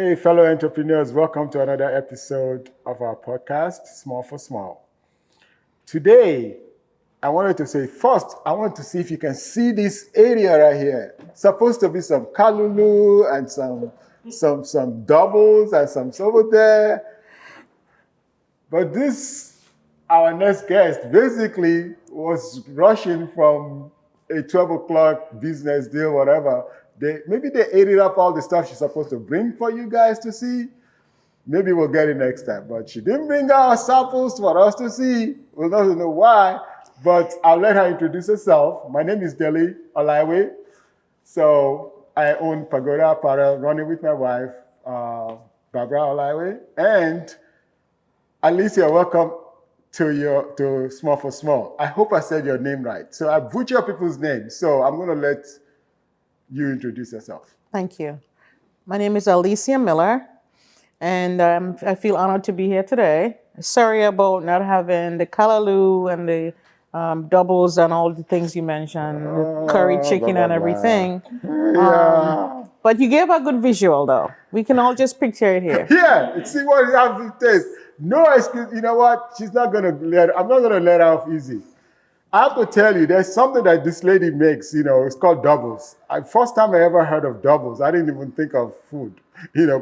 Hey, fellow entrepreneurs, welcome to another episode of our podcast, Small for Small. Today, I wanted to say first, I want to see if you can see this area right here. Supposed to be some kalulu and some doubles and some over there. But this, our next guest, basically was rushing from a 12 o'clock business deal, whatever. Maybe they ate it up all the stuff she's supposed to bring for you guys to see. Maybe we'll get it next time. But she didn't bring our samples for us to see. We'll not know why, but I'll let her introduce herself. My name is Deli Olaiwe. So I own Pagoda Apparel, running with my wife, Barbara Olaiwe. And Alicia, welcome to Small for Small. I hope I said your name right. So I butcher people's names. So I'm going to let you introduce yourself. Thank you. My name is Alicia Miller, and I feel honored to be here today. Sorry about not having the kalaloo and the doubles and all the things you mentioned, the curry chicken and everything. Yeah. But you gave a good visual, though. We can all just picture it here. Yeah, see what it has to taste. No excuse. You know what? I'm not going to let her off easy. I have to tell you, there's something that this lady makes, it's called doubles. First time I ever heard of doubles, I didn't even think of food,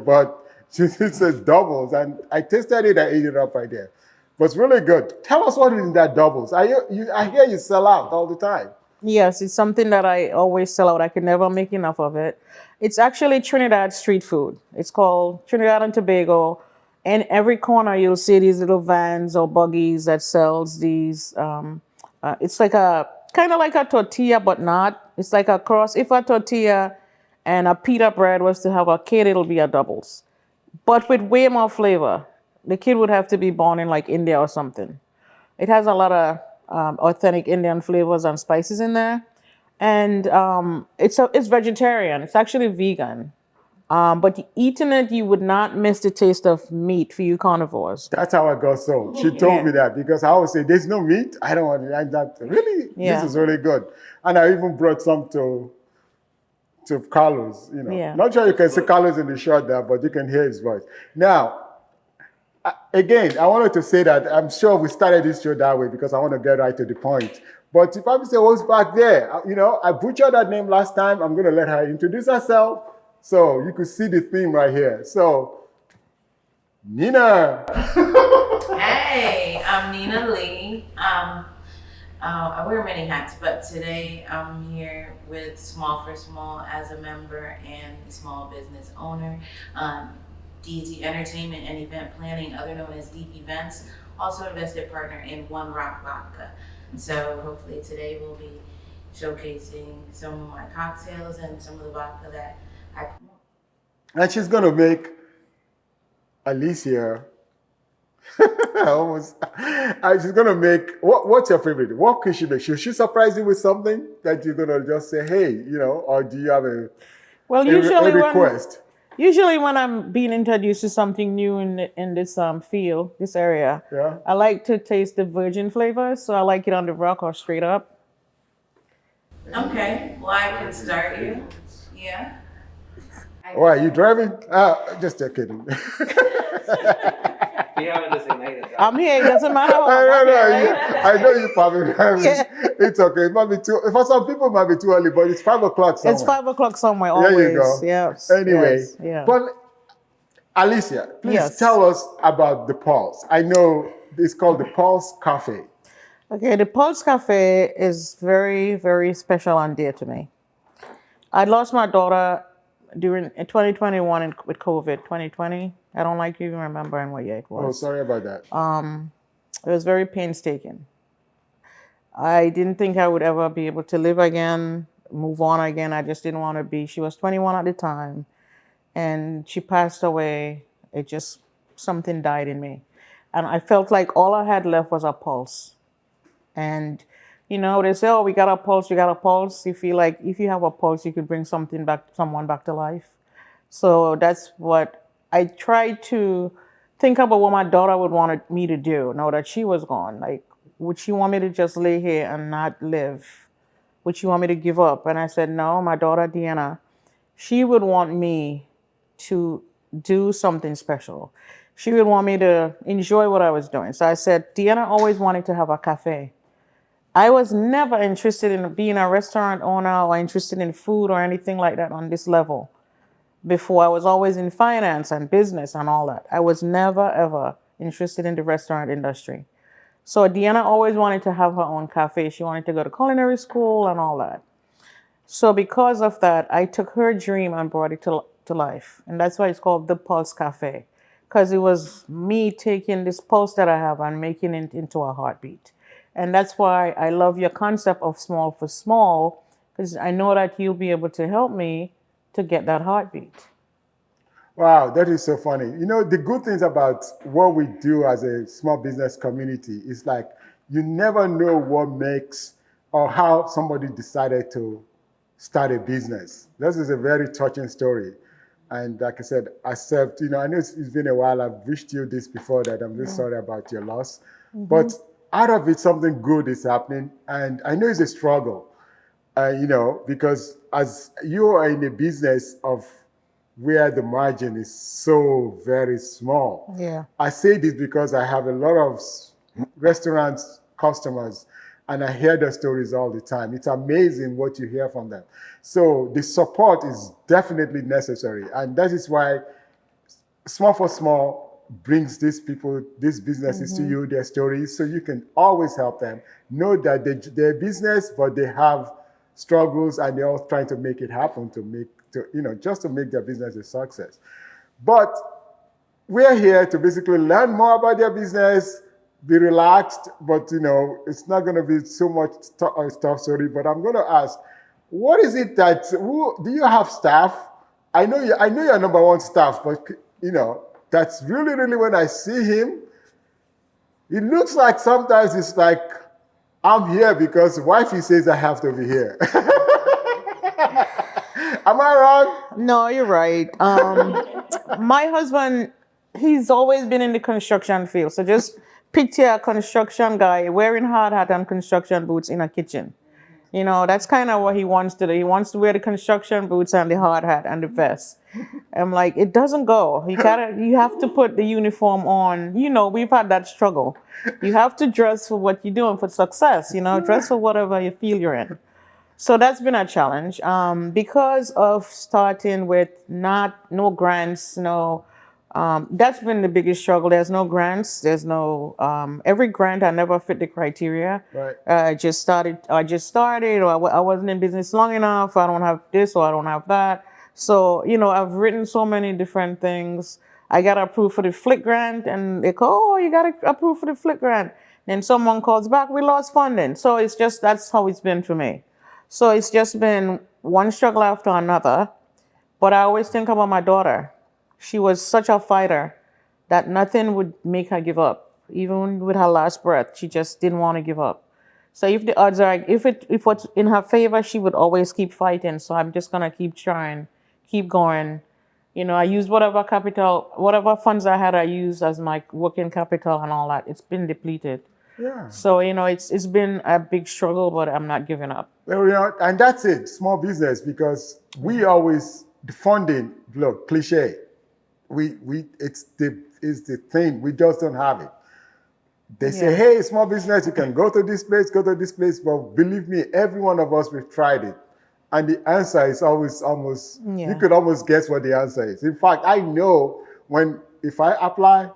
but she says doubles, and I tasted it, I ate it up right there. But it's really good. Tell us what is in that doubles. I hear you sell out all the time. Yes, it's something that I always sell out. I can never make enough of it. It's actually Trinidad street food. It's called Trinidad and Tobago. And every corner you'll see these little vans or buggies that sells these. It's like kind of like a tortilla, but not. It's like a cross. If a tortilla and a pita bread was to have a kid, it'll be a doubles, but with way more flavor. The kid would have to be born in like India or something. It has a lot of authentic Indian flavors and spices in there, and it's vegetarian. It's actually vegan. But eating it, you would not miss the taste of meat for you carnivores. That's how I got sold. She told me that because I always say, there's no meat. I don't want it. Really? Yeah. This is really good. And I even brought some to Carlos. Yeah. Not sure you can see Carlos in the shot there, but you can hear his voice. Now, again, I wanted to say that I'm sure we started this show that way because I want to get right to the point. But if I say what's back there, I butchered that name last time. I'm going to let her introduce herself. So you could see the theme right here. So, Nina. Hey, I'm Nina Lee. I wear many hats, but today I'm here with Small for Small as a member and small business owner. DT Entertainment and Event Planning, other known as Deep Events, also invested partner in One Rock Vodka. So hopefully today we'll be showcasing some of my cocktails and some of the vodka that I promote. And she's going to make Alicia she's going to make, what's your favorite? What can she make? Should she surprise you with something that you're going to just say, hey, or do you have a request? Usually when I'm being introduced to something new in this field, this area, yeah. I like to taste the virgin flavors. So I like it on the rock or straight up. Okay, well I can start you. Yeah. Why, are you driving? Just kidding. I'm here. It doesn't matter. I know you're probably driving. Yeah. It's okay. It might be for some people, it might be too early, but it's 5 o'clock somewhere. It's 5 o'clock somewhere. Always. There you go. Yes. Anyway, yes, yeah. But Alicia, please Yes. tell us about the Pulse. I know it's called the Pulse Cafe. Okay, the Pulse Cafe is very, very special and dear to me. I lost my daughter during 2021 with COVID. 2020. I don't like even remembering what year it was. Oh, sorry about that. It was very painstaking. I didn't think I would ever be able to live again, move on again. I just didn't want to be. She was 21 at the time, and she passed away. Something died in me. And I felt like all I had left was a pulse. And, they say, oh, we got a pulse, You feel like if you have a pulse, you could bring someone back to life. So that's what I tried to think about what my daughter would want me to do now that she was gone. Like, would she want me to just lay here and not live? Would she want me to give up? And I said, no, my daughter, Deanna, she would want me to do something special. She would want me to enjoy what I was doing. So I said, Deanna always wanted to have a cafe. I was never interested in being a restaurant owner or interested in food or anything like that on this level. Before, I was always in finance and business and all that. I was never ever interested in the restaurant industry. So Deanna always wanted to have her own cafe. She wanted to go to culinary school and all that. So because of that, I took her dream and brought it to life. And that's why it's called the Pulse Cafe. Because it was me taking this pulse that I have and making it into a heartbeat. And that's why I love your concept of small for small, because I know that you'll be able to help me to get that heartbeat. Wow, that is so funny. You know, the good things about what we do as a small business community is like you never know what makes or how somebody decided to start a business. This is a very touching story. And like I said, accept, I know it's been a while. I've wished you this before that I'm really sorry about your loss. But out of it, something good is happening. And I know it's a struggle, because as you are in a business of where the margin is so very small. Yeah. I say this because I have a lot of restaurant customers and I hear their stories all the time. It's amazing what you hear from them. So the support is definitely necessary. And that is why Small for Small brings these people, these businesses to you, their stories, so you can always help them know that they're business, but they have struggles and they're all trying to make it happen just to make their business a success. But we're here to basically learn more about their business, be relaxed, but it's not going to be so much stuff story. But I'm going to ask, what is it do you have staff? I know you're number one staff, but that's really, really when I see him, it looks like sometimes it's like I'm here because wifey says I have to be here. Am I wrong? No, you're right. My husband, he's always been in the construction field. So just picture a construction guy wearing hard hat and construction boots in a kitchen. That's kind of what he wants to do. He wants to wear the construction boots and the hard hat and the vest. I'm like, it doesn't go. You have to put the uniform on. We've had that struggle. You have to dress for what you're doing for success. Dress for whatever you feel you're in. So that's been a challenge because of starting with no grants, that's been the biggest struggle. There's no grants. There's no every grant. I never fit the criteria. Right. I just started, or I wasn't in business long enough. I don't have this, or I don't have that. So I've written so many different things. I got approved for the Flick grant, and they call, oh, you got approved for the Flick grant. Then someone calls back, we lost funding. So that's how it's been for me. So it's just been one struggle after another. But I always think about my daughter. She was such a fighter that nothing would make her give up. Even with her last breath, she just didn't want to give up. So if the odds are, if what's in her favor, she would always keep fighting. So I'm just going to keep trying, keep going. I used whatever funds I had, I used as my working capital and all that. It's been depleted. Yeah. So, it's been a big struggle, but I'm not giving up. Well, and that's it, small business, because we always, the funding, look, cliche. It's the thing, we just don't have it. They say, hey, small business, you can go to this place, but believe me, every one of us, we've tried it. And the answer is always almost, you could almost guess what the answer is. In fact, I know if I apply,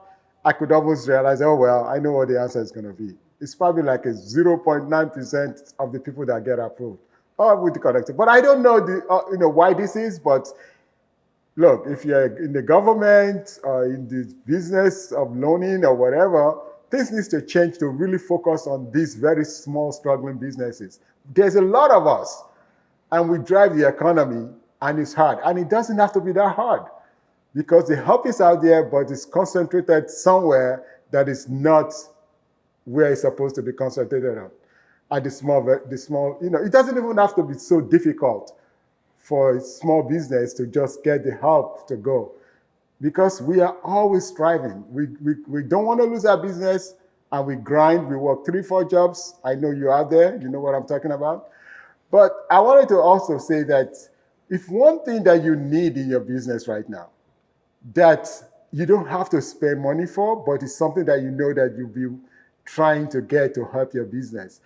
I could almost realize, oh, well, I know what the answer is going to be. It's probably like a 0.9% of the people that get approved or with the connector. But I don't know why this is, but look, if you're in the government or in the business of loaning or whatever, things need to change to really focus on these very small, struggling businesses. There's a lot of us, and we drive the economy, and it's hard. And it doesn't have to be that hard, because the help is out there, but it's concentrated somewhere that is not where it's supposed to be concentrated on. At the small, it doesn't even have to be so difficult for a small business to just get the help to go, because we are always striving. We don't want to lose our business, and we grind. We work 3-4 jobs. I know you're out there. You know what I'm talking about. But I wanted to also say that if one thing that you need in your business right now, that you don't have to spend money for, but it's something that you know that you'll be trying to get to help your business.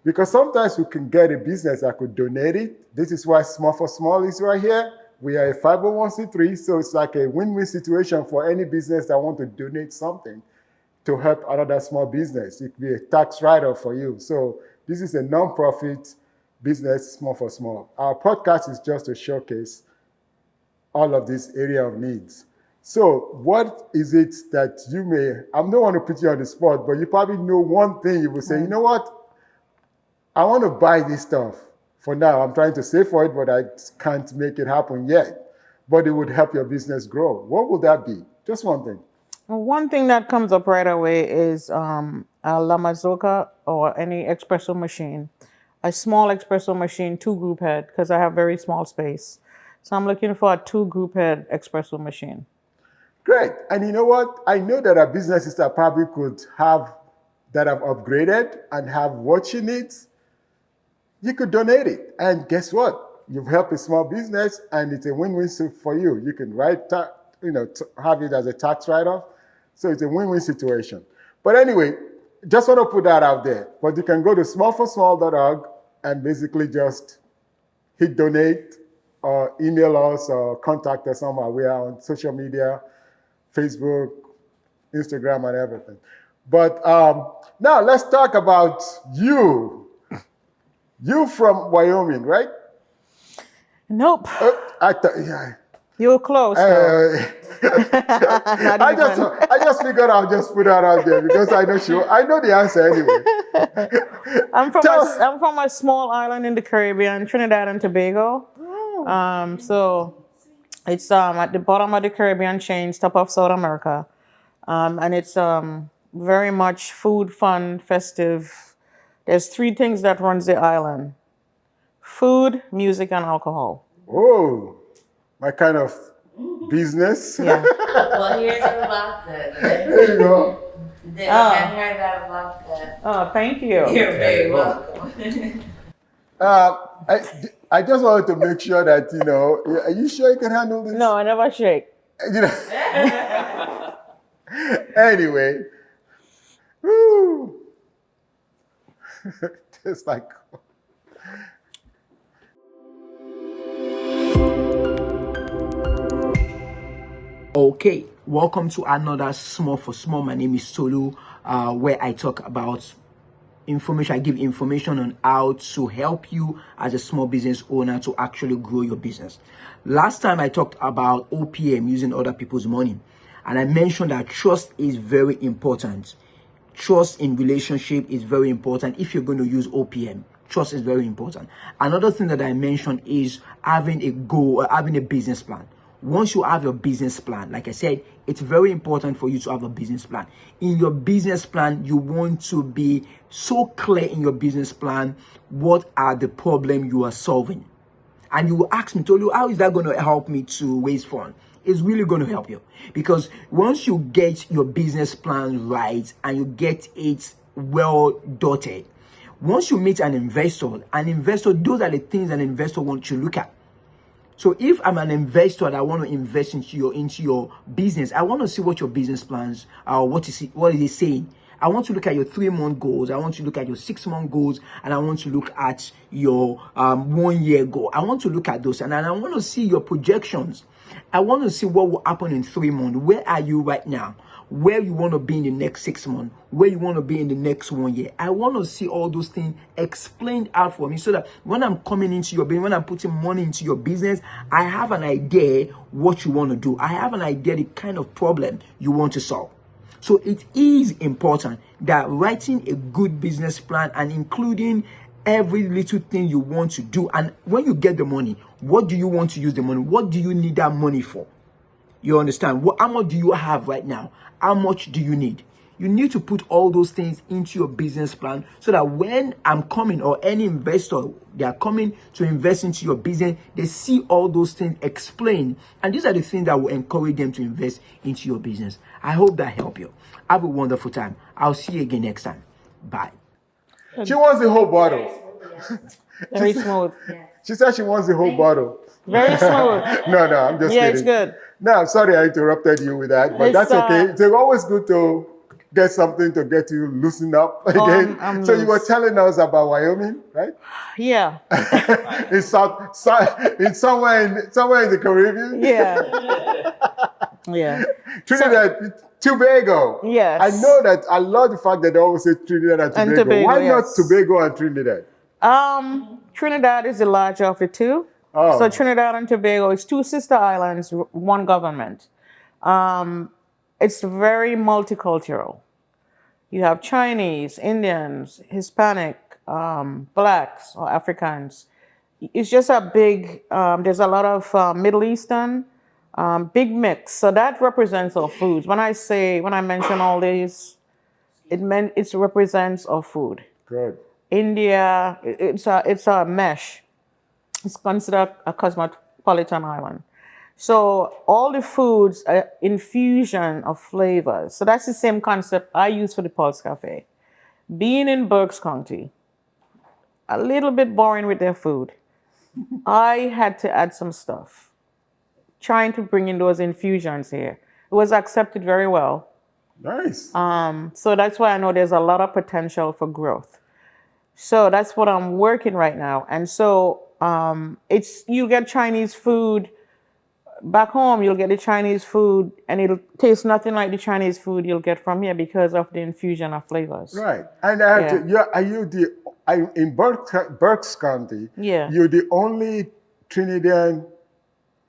Because sometimes we can get a business that could donate it. This is why Small for Small is right here. We are a 501c3, so it's like a win-win situation for any business that want to donate something to help another small business. It could be a tax write-off for you. So this is a non-profit business, Small for Small. Our podcast is just to showcase all of this area of needs. So what is it that you may, I don't want to put you on the spot, but you probably know one thing you will say, you know what? I want to buy this stuff. For now, I'm trying to save for it, but I can't make it happen yet. But it would help your business grow. What would that be? Just one thing. One thing that comes up right away is a La Mazzocca or any espresso machine. A small espresso machine, 2 group head, because I have very small space. So I'm looking for a 2 group head espresso machine. Great. And you know what? I know there are businesses that probably could have, that have upgraded and have what you need. You could donate it. And guess what? You've helped a small business and it's a win-win for you. You can have it as a tax write-off. So it's a win-win situation. But anyway, just want to put that out there. But you can go to smallforsmall.org and basically just hit donate or email us or contact us somehow. We are on social media, Facebook, Instagram, and everything. But now let's talk about you. You from Wyoming, right? Nope. Yeah. You were close. I just figured I'll just put that out there because I know the answer anyway. I'm from a small island in the Caribbean, Trinidad and Tobago. So it's at the bottom of the Caribbean chain, top of South America. And it's very much food, fun, festive. There's 3 things that runs the island: food, music, and alcohol. Oh, my kind of business. Yeah. Well, here's the vodka. There you go. I hadn't heard that vodka. Oh, thank you. You're very welcome. I just wanted to make sure that, are you sure you can handle this? No, I never shake. Anyway. Woo. Just like. Okay, welcome to another Small for Small. My name is Tolu, where I talk about information. I give information on how to help you as a small business owner to actually grow your business. Last time I talked about OPM, using other people's money, and I mentioned that trust is very important. Trust in relationship is very important. If you're going to use OPM, trust is very important. Another thing that I mentioned is having a goal, having a business plan. Once you have your business plan, like I said, it's very important for you to have a business plan. In your business plan, you want to be so clear in your business plan, what are the problems you are solving? And you will ask me, Tolu, how is that going to help me to raise funds? It's really going to help you, because once you get your business plan right and you get it well dotted, once you meet an investor, those are the things an investor wants to look at. So if I'm an investor and I want to invest into your business, I want to see what your business plans are, what is it saying. I want to look at your 3-month goals. I want to look at your 6-month goals, and I want to look at your 1-year goal. I want to look at those, and I want to see your projections. I want to see what will happen in 3 months. Where are you right now? Where you want to be in the next 6 months? Where you want to be in the next 1 year? I want to see all those things explained out for me, so that when I'm coming into your business, when I'm putting money into your business, I have an idea what you want to do. I have an idea the kind of problem you want to solve. So it is important that writing a good business plan and including every little thing you want to do. And when you get the money, what do you want to use the money? What do you need that money for? You understand? How much do you have right now? How much do you need? You need to put all those things into your business plan, so that when I'm coming, or any investor, they are coming to invest into your business, they see all those things explained. And these are the things that will encourage them to invest into your business. I hope that helped you. Have a wonderful time. I'll see you again next time. Bye. She wants the whole bottle. Very smooth. She said she wants the whole bottle. Very smooth. No, I'm just kidding. Yeah, it's good. No, I'm sorry I interrupted you with that, but It's, that's okay. It's always good to get something to get you loosened up again. I'm So you were loose. telling us about Wyoming, right? Yeah, in somewhere in the Caribbean. yeah, yeah. Trinidad, Tobago. Yes. I know that. I love the fact that they always say Trinidad and Tobago. Tobago, Why not yes. Tobago and Trinidad? Trinidad is the larger of the two. Oh. So Trinidad and Tobago is two sister islands, one government. It's very multicultural. You have Chinese, Indians, Hispanic, blacks or Africans. It's just a big, there's a lot of Middle Eastern, big mix. So that represents our foods. When I mention all these, it represents our food. Good. India, it's a mesh. It's considered a cosmopolitan island. So all the foods are infusion of flavors. So that's the same concept I use for the Pulse Cafe. Being in Berks County, a little bit boring with their food. I had to add some stuff, trying to bring in those infusions here. It was accepted very well. Nice. So that's why I know there's a lot of potential for growth. So that's what I'm working right now. And so you get Chinese food back home, you'll get the Chinese food and it'll taste nothing like the Chinese food you'll get from here because of the infusion of flavors. Right. And I have to, in Berks County, Yeah. you're the only Trinidad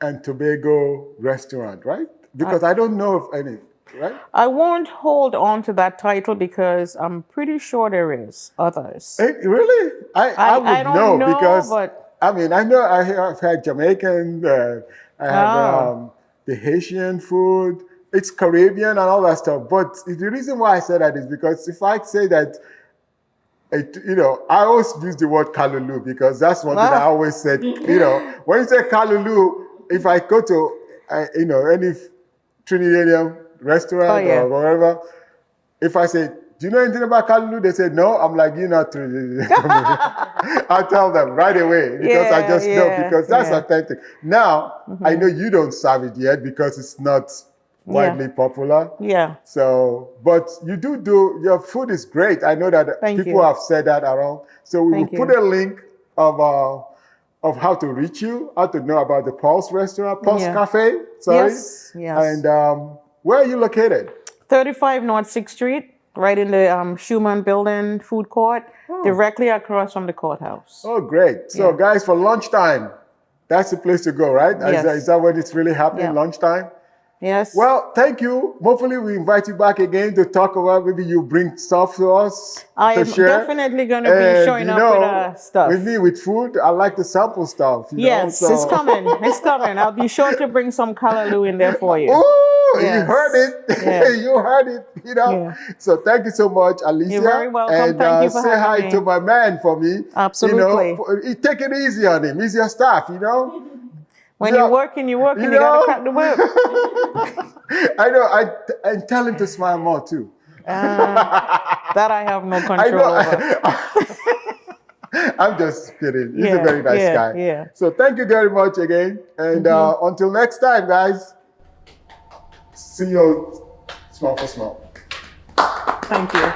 and Tobago restaurant, right? Because I don't know of any, right? I won't hold on to that title because I'm pretty sure there is others. Really? I would I don't know, because but I mean I know I've had Jamaican, I have the Haitian food. It's Caribbean and all that stuff. But the reason why I say that is because if I say that, I always use the word Kalulu because that's one thing I always said. When you say Kalulu, if I go to any Trinidadian restaurant or wherever, if I say, do you know anything about Kalulu? They say, no. I'm like, you're not Trinidadian. I'll tell them right away because I just know because that's authentic. Now, I know you don't serve it yet because it's not widely popular. Yeah. So, but you do your food is great. I know that people have said that around. So we will put a link of how to reach you, how to know about the Pulse restaurant, Pulse Cafe. Sorry. Yes. And where are you located? 35 North 6th Street, right in the Schumann Building food court, directly across from the courthouse. Oh, great. So, guys, for lunchtime, that's the place to go, right? Yes. Is that when it's really happening, lunchtime? Yes. Well, thank you. Hopefully, we invite you back again to talk about maybe you bring stuff to us I to am share. definitely going to be showing up with stuff. With me, with food, I like to sample stuff. Yes, it's coming. It's coming. I'll be sure to bring some callaloo in there for you. Oh, you heard it. Yeah. You heard it. Yeah. So thank you so much, Alicia. You're very welcome. And thank you for say hi having me. to my man for me. Absolutely. Take it easy on him. He's your staff, When you're working, you gotta crack the whip. I know. I tell him to smile more too. That I have no control over. I'm just kidding. He's a very nice guy. Yeah. So thank you very much again. And until next time, guys. See you small for small. Thank you.